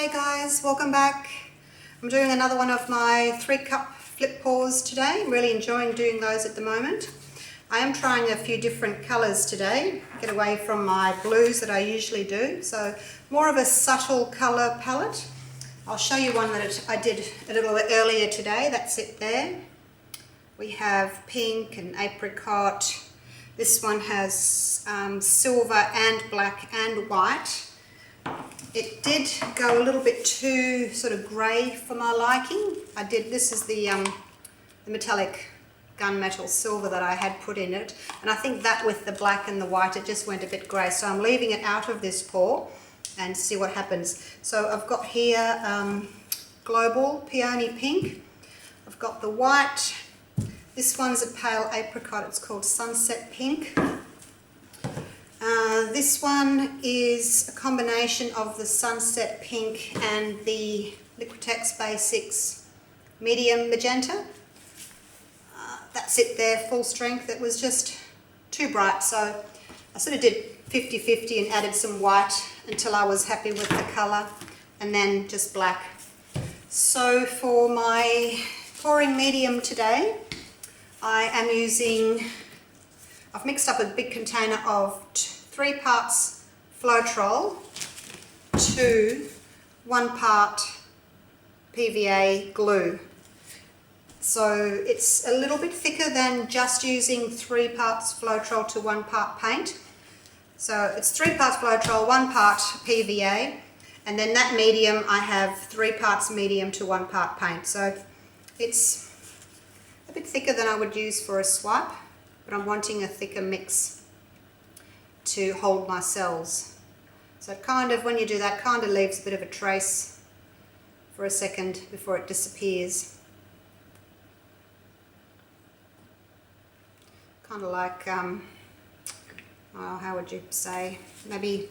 Hi guys, welcome back. I'm doing another one of my 3-cup flip pours today. I'm really enjoying doing those at the moment. I am trying a few different colours today, get away from my blues that I usually do, so more of a subtle colour palette. I'll show you one that I did a little bit earlier today. That's it there. We have pink and apricot. This one has silver and black and white. It did go a little bit too sort of grey for my liking. This is the metallic gunmetal silver that I had put in it, and I think that with the black and the white it just went a bit grey, so I'm leaving it out of this pour and see what happens. So I've got here Global Peony Pink. I've got the white. This one's a pale apricot. It's called Sunset Pink. This one is a combination of the Sunset Pink and the Liquitex Basics Medium Magenta. That's it there, full strength. It was just too bright, so I sort of did 50-50 and added some white until I was happy with the colour, and then just black. So for my pouring medium today, I've mixed up a big container of 3 parts floetrol to 1 part PVA glue. So it's a little bit thicker than just using 3 parts floetrol to 1 part paint. So it's 3 parts floetrol, 1 part PVA, and then that medium I have 3 parts medium to 1 part paint. So it's a bit thicker than I would use for a swipe, but I'm wanting a thicker mix to hold my cells. So it kind of, when you do that, kind of leaves a bit of a trace for a second before it disappears. Kind of like, how would you say, maybe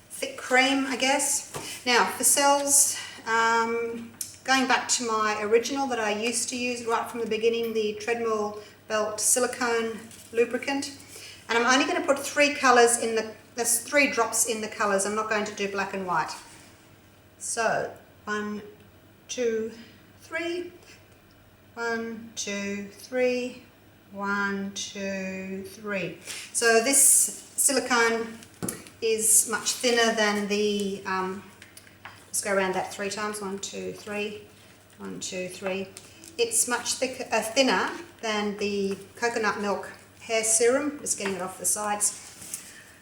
thick cream, I guess. Now for cells, going back to my original that I used to use right from the beginning, the treadmill belt silicone lubricant, and I'm only going to put 3 colours in there's 3 drops in the colours. I'm not going to do black and white. So 1, 2, 3, 1, 2, 3, 1, 2, 3. So this silicone is much thinner than the, let's go around that 3 times, 1, 2, 3, 1, 2, 3. It's much thinner than the coconut milk hair serum, just getting it off the sides.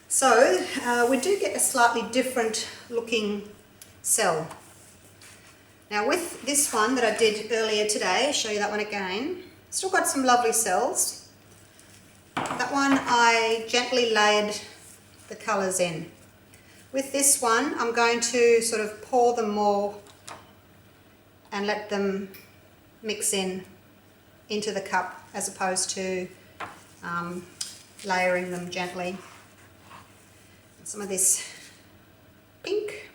So we do get a slightly different looking cell. Now with this one that I did earlier today, I'll show you that one again. Still got some lovely cells. That one I gently layered the colours in. With this one I'm going to sort of pour them more and let them mix into the cup as opposed to layering them gently. Some of this pink.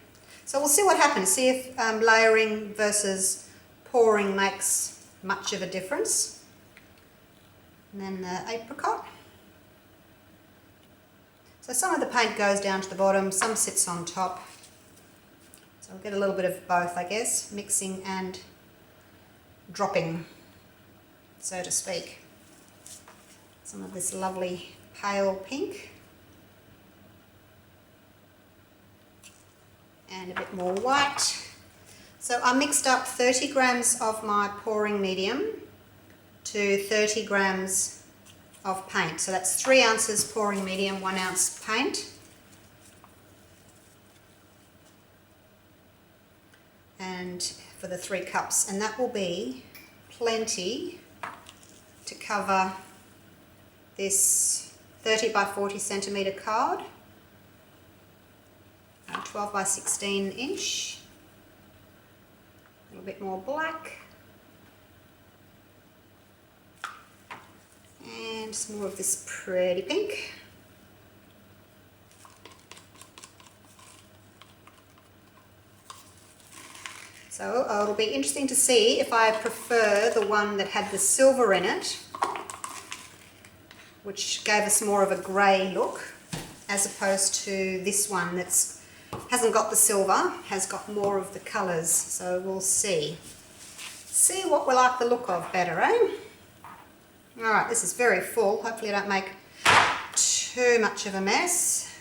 So we'll see what happens, see if layering versus pouring makes much of a difference. And then the apricot. So some of the paint goes down to the bottom, some sits on top. So we'll get a little bit of both, I guess, mixing and dropping, so to speak. Some of this lovely pale pink. And a bit more white. So I mixed up 30 grams of my pouring medium to 30 grams of paint. So that's 3 ounces pouring medium, 1 ounce paint. And for the 3 cups, and that will be plenty to cover this 30 by 40 centimetre card, 12 by 16 inch, a little bit more black, and some more of this pretty pink. So it'll be interesting to see if I prefer the one that had the silver in it, which gave us more of a grey look, as opposed to this one that's Hasn't got the silver, has got more of the colours, so we'll see. See what we like the look of better, eh? Alright, this is very full. Hopefully I don't make too much of a mess.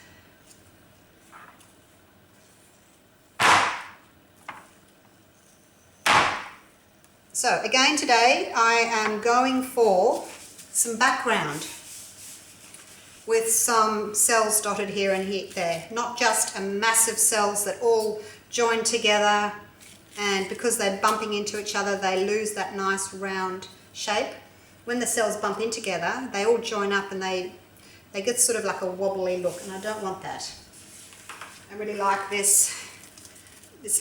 So again today I am going for some background with some cells dotted here and there. Not just a massive cells that all join together, and because they're bumping into each other they lose that nice round shape. When the cells bump in together they all join up and they get sort of like a wobbly look, and I don't want that. I really like this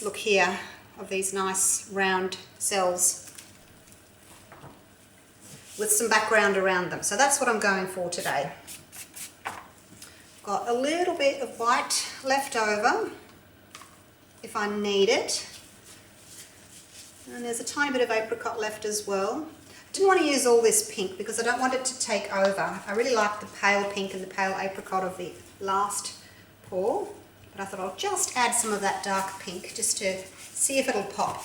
look here of these nice round cells with some background around them. So that's what I'm going for today. Got a little bit of white left over if I need it. And there's a tiny bit of apricot left as well. I didn't want to use all this pink because I don't want it to take over. I really like the pale pink and the pale apricot of the last pour, but I thought I'll just add some of that dark pink just to see if it'll pop.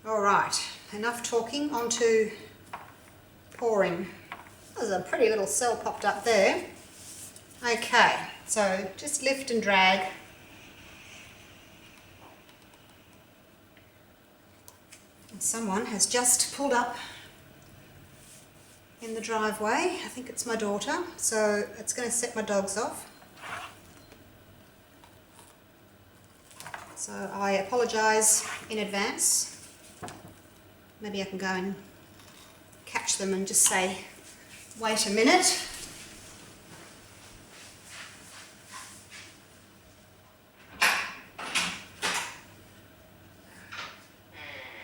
Alright, enough talking, on to pouring. There's a pretty little cell popped up there. Okay, so just lift and drag. And someone has just pulled up in the driveway. I think it's my daughter, so it's going to set my dogs off. So I apologise in advance. Maybe I can go and catch them and just say, wait a minute.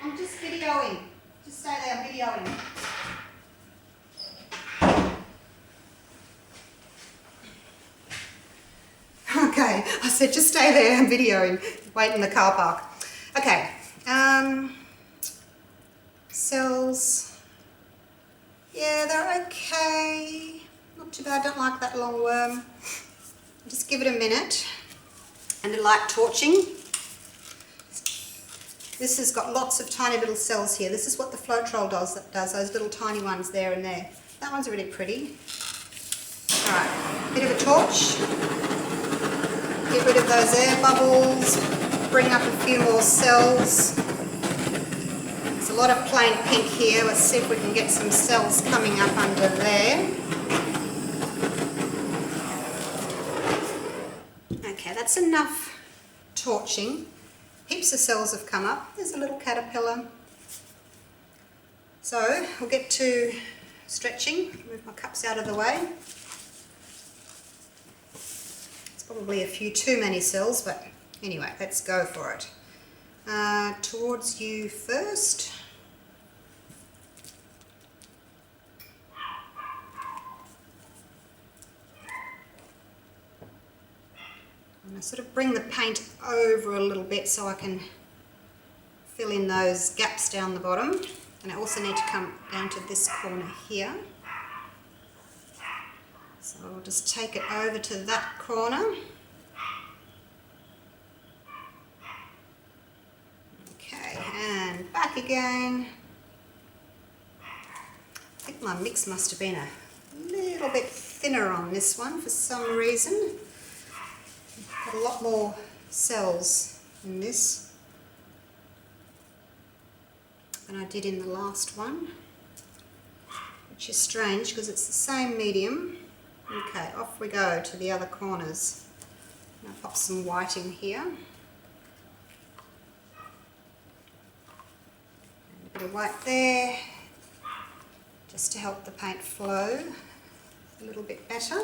I'm just videoing. Just stay there, I'm videoing. Okay, I said just stay there, I'm videoing. Wait in the car park. Okay, cells, yeah, they're okay, not too bad. I don't like that long worm. Just give it a minute, and I like torching. This has got lots of tiny little cells here. This is what the floetrol does, those little tiny ones there and there. That one's really pretty. Alright, bit of a torch, get rid of those air bubbles, bring up a few more cells. A lot of plain pink here. Let's see if we can get some cells coming up under there. Okay, that's enough torching. Heaps of cells have come up. There's a little caterpillar. So we'll get to stretching. Move my cups out of the way. It's probably a few too many cells, but anyway, let's go for it. Towards you first. I sort of bring the paint over a little bit so I can fill in those gaps down the bottom, and I also need to come down to this corner here. So I'll just take it over to that corner. Okay, and back again. I think my mix must have been a little bit thinner on this one for some reason. Got a lot more cells in this than I did in the last one, which is strange because it's the same medium. Okay, off we go to the other corners. I'll pop some white in here. And a bit of white there, just to help the paint flow a little bit better.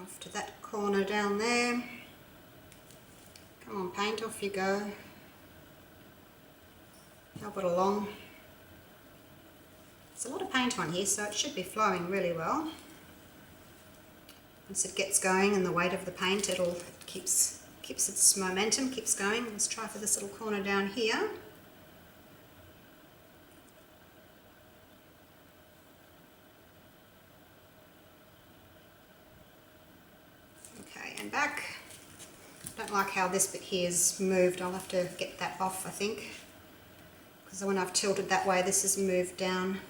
Off to that corner down there. Come on, paint, off you go. Help it along. There's a lot of paint on here, so it should be flowing really well. Once it gets going and the weight of the paint, it keeps its momentum, keeps going. Let's try for this little corner down here. Okay, and back. Don't like how this bit here is moved. I'll have to get that off, I think, because when I've tilted that way, this has moved down.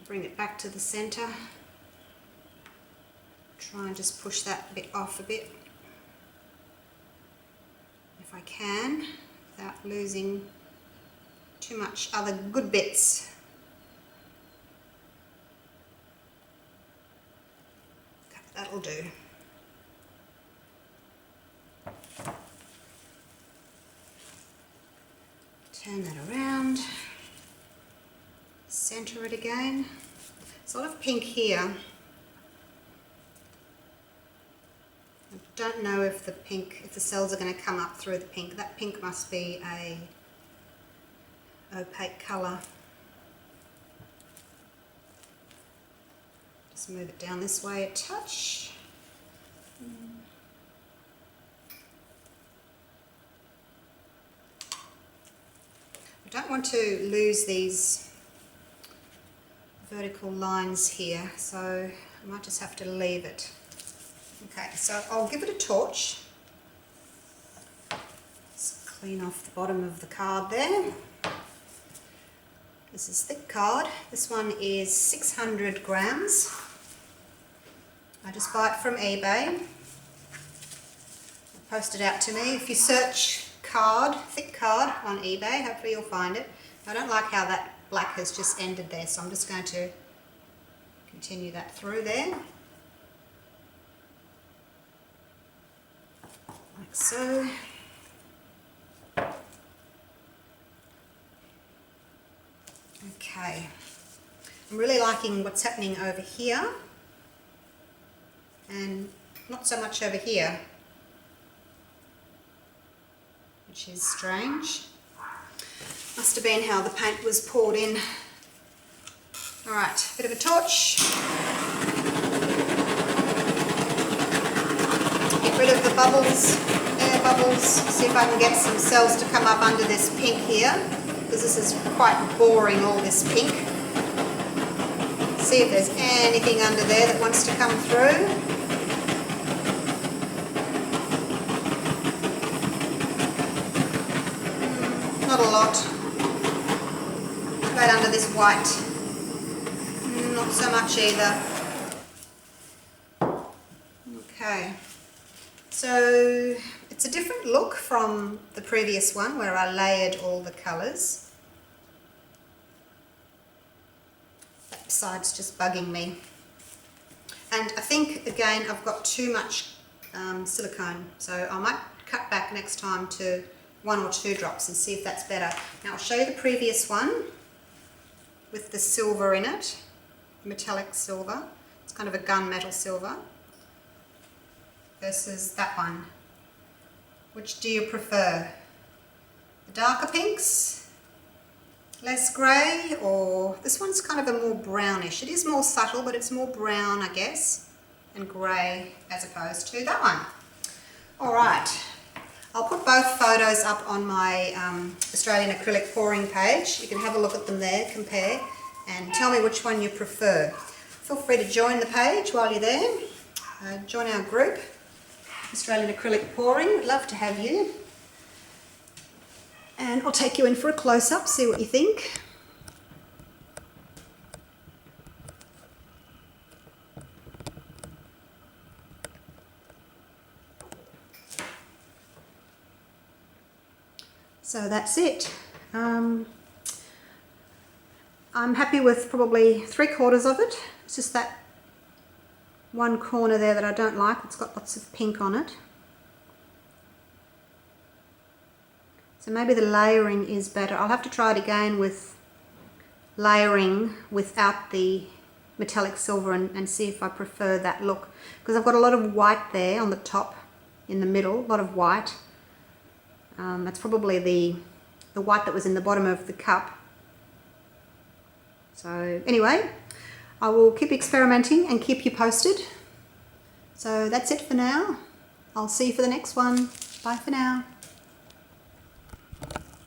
Bring it back to the center. Try and just push that bit off a bit, if I can, without losing too much other good bits. Okay, that'll do. Turn that around, center it again. There's a lot of pink here. I don't know if the cells are going to come up through the pink. That pink must be a opaque colour. Just move it down this way a touch. I don't want to lose these vertical lines here, so I might just have to leave it. Okay, so I'll give it a torch. Let's clean off the bottom of the card there. This is thick card. This one is 600 grams. I just buy it from eBay. Post it out to me. If you search card, thick card on eBay, hopefully you'll find it. I don't like how that black has just ended there, so I'm just going to continue that through there. Like so. Okay. I'm really liking what's happening over here and not so much over here, which is strange. Must have been how the paint was poured in. Alright, bit of a torch. Get rid of the bubbles, air bubbles. See if I can get some cells to come up under this pink here, because this is quite boring, all this pink. See if there's anything under there that wants to come through. Not a lot. Right under this white. Not so much either. Okay. So it's a different look from the previous one where I layered all the colours. That side's just bugging me. And I think again I've got too much silicone, so I might cut back next time to 1 or 2 drops and see if that's better. Now I'll show you the previous one with the silver in it, metallic silver. It's kind of a gunmetal silver versus that one. Which do you prefer? The darker pinks, less grey, or this one's kind of a more brownish. It is more subtle, but it's more brown, I guess, and grey as opposed to that one. All right. I'll put both photos up on my Australian acrylic pouring page. You can have a look at them there, compare, and tell me which one you prefer. Feel free to join the page while you're there. Join our group, Australian Acrylic Pouring. We'd love to have you. And I'll take you in for a close-up, see what you think. So that's it. I'm happy with probably 3/4 of it. It's just that one corner there that I don't like. It's got lots of pink on it. So maybe the layering is better. I'll have to try it again with layering without the metallic silver and see if I prefer that look. Because I've got a lot of white there on the top, in the middle, a lot of white. That's probably the white that was in the bottom of the cup. So anyway, I will keep experimenting and keep you posted. So that's it for now. I'll see you for the next one. Bye for now.